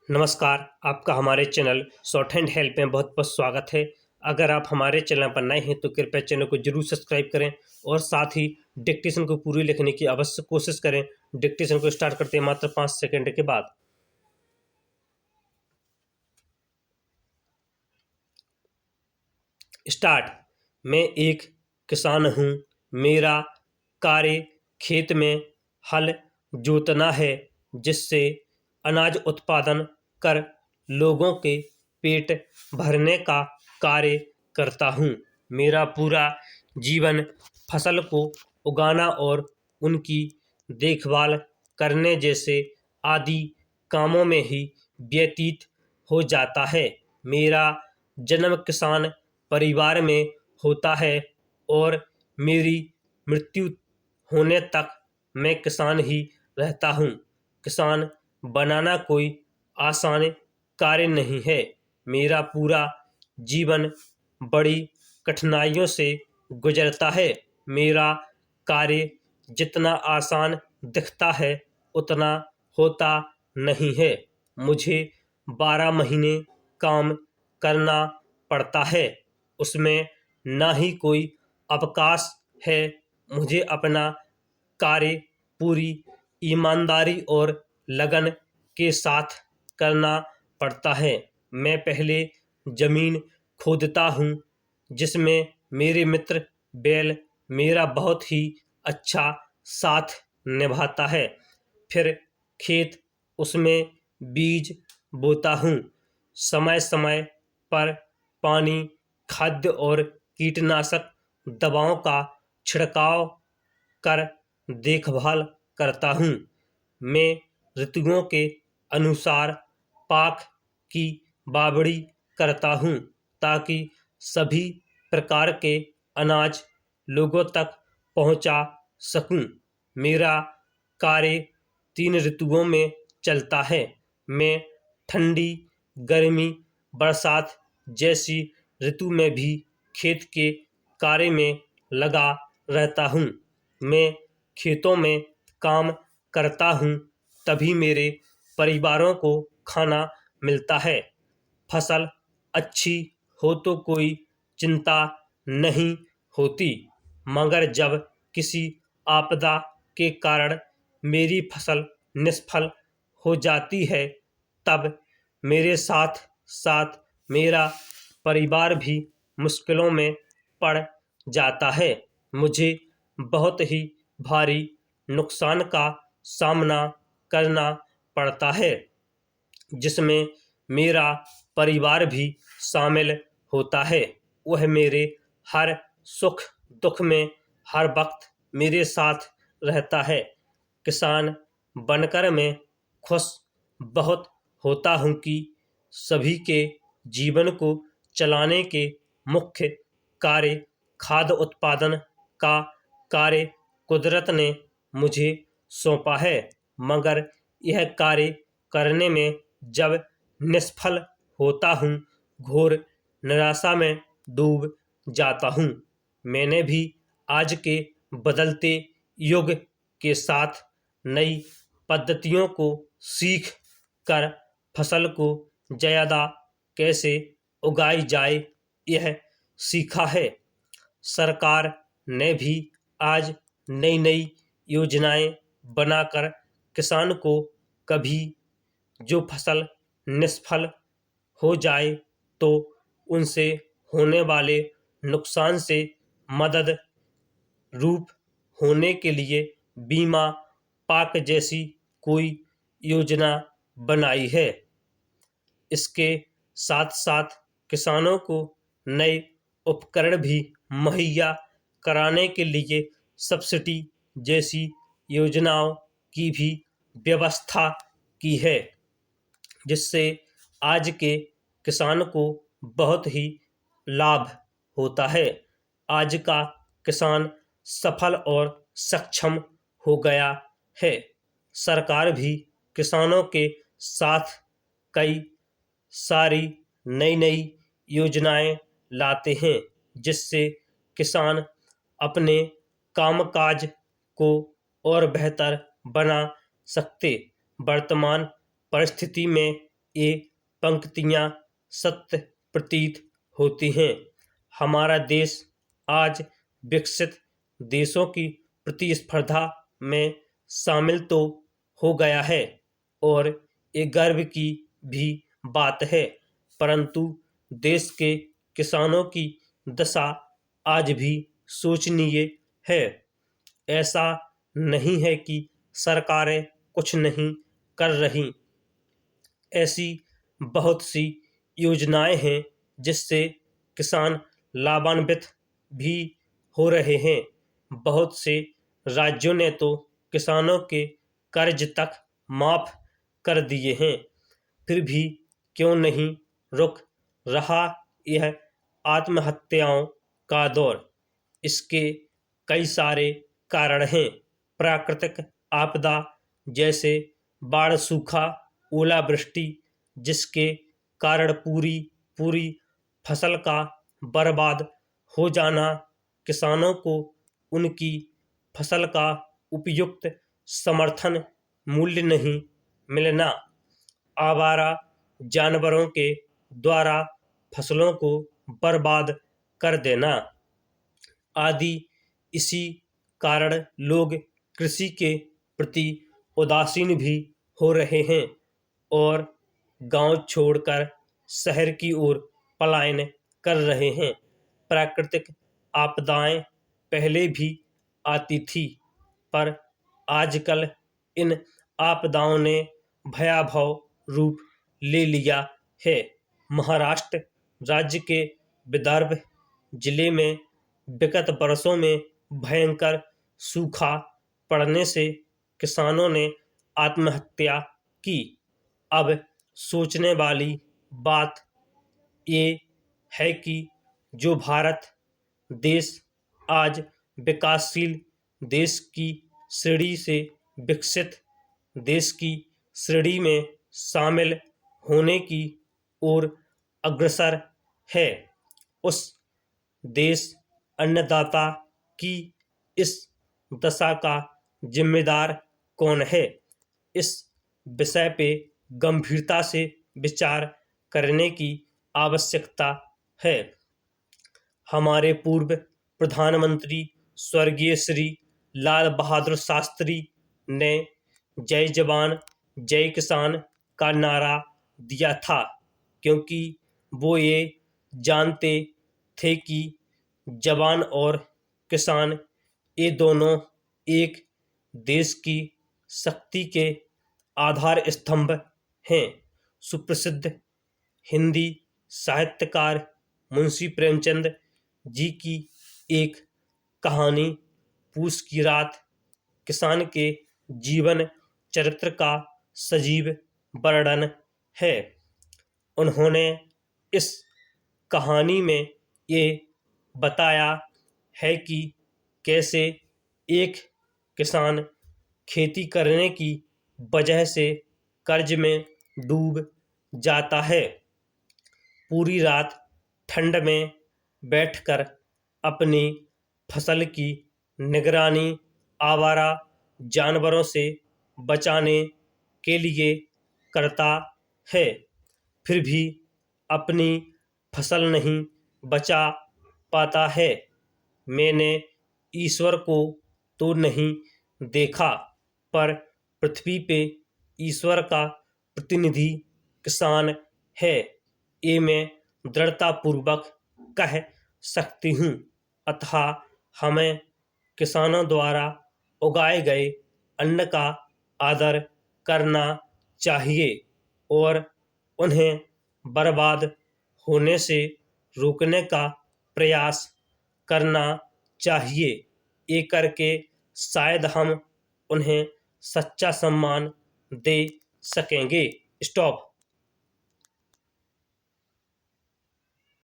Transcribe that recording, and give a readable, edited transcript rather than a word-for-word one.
नमस्कार, आपका हमारे चैनल शॉर्ट हैंड हेल्प में बहुत बहुत स्वागत है। अगर आप हमारे चैनल पर नए हैं तो कृपया चैनल को जरूर सब्सक्राइब करें और साथ ही डिक्टेशन को पूरी लिखने की अवश्य कोशिश करें। डिक्टेशन को स्टार्ट करते हैं मात्र 5 सेकंड के बाद। स्टार्ट। मैं एक किसान हूँ। मेरा कार्य खेत में हल जोतना है, जिससे अनाज उत्पादन कर लोगों के पेट भरने का कार्य करता हूँ। मेरा पूरा जीवन फसल को उगाना और उनकी देखभाल करने जैसे आदि कामों में ही व्यतीत हो जाता है। मेरा जन्म किसान परिवार में होता है और मेरी मृत्यु होने तक मैं किसान ही रहता हूँ। किसान बनाना कोई आसान कार्य नहीं है। मेरा पूरा जीवन बड़ी कठिनाइयों से गुजरता है। मेरा कार्य जितना आसान दिखता है उतना होता नहीं है। मुझे 12 महीने काम करना पड़ता है। उसमें ना ही कोई अवकाश है। मुझे अपना कार्य पूरी ईमानदारी और लगन के साथ करना पड़ता है। मैं पहले जमीन खोदता हूँ, जिसमें मेरे मित्र बैल मेरा बहुत ही अच्छा साथ निभाता है। फिर खेत, उसमें बीज बोता हूँ। समय समय पर पानी, खाद्य और कीटनाशक दवाओं का छिड़काव कर देखभाल करता हूँ। मैं ऋतुओं के अनुसार पाक की बावड़ी करता हूँ, ताकि सभी प्रकार के अनाज लोगों तक पहुँचा सकूँ। मेरा कार्य 3 ऋतुओं में चलता है। मैं ठंडी, गर्मी, बरसात जैसी ऋतु में भी खेत के कार्य में लगा रहता हूँ। मैं खेतों में काम करता हूँ, तभी मेरे परिवारों को खाना मिलता है। फसल अच्छी हो तो कोई चिंता नहीं होती, मगर जब किसी आपदा के कारण मेरी फसल निष्फल हो जाती है, तब मेरे साथ साथ मेरा परिवार भी मुश्किलों में पड़ जाता है। मुझे बहुत ही भारी नुकसान का सामना करना पड़ता है, जिसमें मेरा परिवार भी शामिल होता है। वह मेरे हर सुख दुख में हर वक्त मेरे साथ रहता है। किसान बनकर मैं खुश बहुत होता हूँ कि सभी के जीवन को चलाने के मुख्य कार्य खाद्य उत्पादन का कार्य कुदरत ने मुझे सौंपा है, मगर यह कार्य करने में जब निष्फल होता हूँ, घोर निराशा में डूब जाता हूँ। मैंने भी आज के बदलते युग के साथ नई पद्धतियों को सीख कर फसल को ज्यादा कैसे उगाई जाए, यह सीखा है। सरकार ने भी आज नई नई योजनाएं बनाकर किसान को कभी जो फसल निष्फल हो जाए तो उनसे होने वाले नुकसान से मदद रूप होने के लिए बीमा पाक जैसी कोई योजना बनाई है। इसके साथ साथ किसानों को नए उपकरण भी मुहैया कराने के लिए सब्सिडी जैसी योजनाओं की भी व्यवस्था की है, जिससे आज के किसान को बहुत ही लाभ होता है। आज का किसान सफल और सक्षम हो गया है। सरकार भी किसानों के साथ कई सारी नई नई योजनाएं लाते हैं, जिससे किसान अपने कामकाज को और बेहतर बना सकते। वर्तमान परिस्थिति में ये पंक्तियाँ सत्य प्रतीत होती हैं। हमारा देश आज विकसित देशों की प्रतिस्पर्धा में शामिल तो हो गया है और ये गर्व की भी बात है, परंतु देश के किसानों की दशा आज भी शोचनीय है। ऐसा नहीं है कि सरकारें कुछ नहीं कर रही, ऐसी बहुत सी योजनाएं हैं जिससे किसान लाभान्वित भी हो रहे हैं। बहुत से राज्यों ने तो किसानों के कर्ज तक माफ कर दिए हैं। फिर भी क्यों नहीं रुक रहा यह आत्महत्याओं का दौर? इसके कई सारे कारण हैं। प्राकृतिक आपदा जैसे बाढ़, सूखा, ओलावृष्टि, जिसके कारण पूरी फसल का बर्बाद हो जाना, किसानों को उनकी फसल का उपयुक्त समर्थन मूल्य नहीं मिलना, आवारा जानवरों के द्वारा फसलों को बर्बाद कर देना आदि। इसी कारण लोग कृषि के प्रति उदासीन भी हो रहे हैं और गांव छोड़कर शहर की ओर पलायन कर रहे हैं। प्राकृतिक आपदाएं पहले भी आती थी, पर आजकल इन आपदाओं ने भयावह रूप ले लिया है। महाराष्ट्र राज्य के विदर्भ जिले में विगत वर्षों में भयंकर सूखा पड़ने से किसानों ने आत्महत्या की। अब सोचने वाली बात ये है कि जो भारत देश आज विकासशील देश की श्रेणी से विकसित देश की श्रेणी में शामिल होने की ओर अग्रसर है, उस देश अन्नदाता की इस दशा का जिम्मेदार कौन है? इस विषय पे गंभीरता से विचार करने की आवश्यकता है। हमारे पूर्व प्रधानमंत्री स्वर्गीय श्री लाल बहादुर शास्त्री ने जय जवान जय किसान का नारा दिया था, क्योंकि वो ये जानते थे कि जवान और किसान ये दोनों एक देश की शक्ति के आधार स्तंभ हैं। सुप्रसिद्ध हिंदी साहित्यकार मुंशी प्रेमचंद जी की एक कहानी पूस की रात किसान के जीवन चरित्र का सजीव वर्णन है। उन्होंने इस कहानी में ये बताया है कि कैसे एक किसान खेती करने की वजह से कर्ज में डूब जाता है। पूरी रात ठंड में बैठकर अपनी फसल की निगरानी आवारा जानवरों से बचाने के लिए करता है, फिर भी अपनी फसल नहीं बचा पाता है। मैंने ईश्वर को तो नहीं देखा, पर पृथ्वी पे ईश्वर का प्रतिनिधि किसान है, ये मैं दृढ़तापूर्वक कह सकती हूँ। अतः हमें किसानों द्वारा उगाए गए अन्न का आदर करना चाहिए और उन्हें बर्बाद होने से रोकने का प्रयास करना चाहिए। ये करके शायद हम उन्हें सच्चा सम्मान दे सकेंगे। स्टॉप।